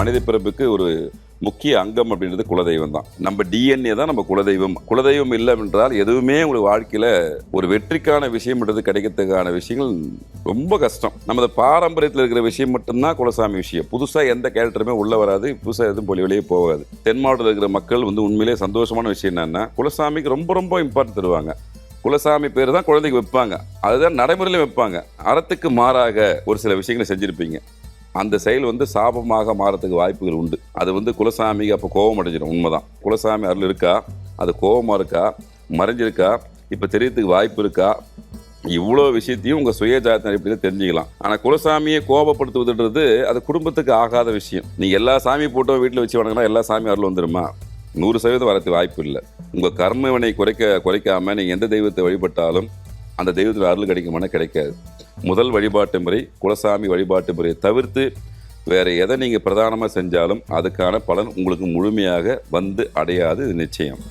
மனித பிறப்புக்கு ஒரு முக்கிய அங்கம் அப்படின்றது குலதெய்வம் தான். நம்ம டிஎன்ஏ தான் நம்ம குலதெய்வம். குலதெய்வம் இல்லை என்றால் எதுவுமே உங்களுக்கு வாழ்க்கையில் ஒரு வெற்றிக்கான விஷயம்ன்றது கிடைக்கிறதுக்கான விஷயங்கள் ரொம்ப கஷ்டம். நமது பாரம்பரியத்தில் இருக்கிற விஷயம் மட்டும்தான் குலசாமி விஷயம். புதுசாக எந்த கேரக்டருமே உள்ளே வராது, புதுசாக எதுவும் வெளியே போகாது. தென் மாவட்டத்தில் இருக்கிற மக்கள் உண்மையிலேயே சந்தோஷமான விஷயம் என்னன்னா, குலசாமிக்கு ரொம்ப ரொம்ப இம்பார்ட்டன்ட் தருவாங்க. குலசாமி பேர் தான் குழந்தைக்கு வைப்பாங்க, அதுதான் நடைமுறையிலும் வைப்பாங்க. அறத்துக்கு மாறாக ஒரு சில விஷயங்களை செஞ்சுருப்பீங்க, அந்த செயல் சாபமாக மாறத்துக்கு வாய்ப்புகள் உண்டு. அது குலசாமிக்கு அப்போ கோபம் அடைஞ்சிடும். உண்மைதான், குலசாமி அருள் இருக்கா, அது கோபமாக இருக்கா, மறைஞ்சிருக்கா, இப்போ தெரியறதுக்கு வாய்ப்பு இருக்கா, இவ்வளோ விஷயத்தையும் உங்கள் சுயஜாதத்தின் அடிப்படையில் தெரிஞ்சுக்கலாம். ஆனால் குலசாமியை கோபப்படுத்துவதுன்றது அது குடும்பத்துக்கு ஆகாத விஷயம். நீங்கள் எல்லா சாமி போட்டோ வீட்டில் வச்சு வணங்கினா எல்லா சாமி அருள் வந்துடுமா? 100% வரத்துக்கு வாய்ப்பு இல்லை. உங்கள் கர்மவினை குறைக்காமல் நீங்கள் எந்த தெய்வத்தை வழிபட்டாலும் அந்த தெய்வத்தில் அருள் கிடைக்குமானா கிடைக்காது. முதல் வழிபாட்டு முறை குலசாமி வழிபாட்டு முறையை தவிர்த்து வேறு எதை நீங்கள் பிரதானமாக செஞ்சாலும் அதுக்கான பலன் உங்களுக்கு முழுமையாக அடையாது, இது நிச்சயம்.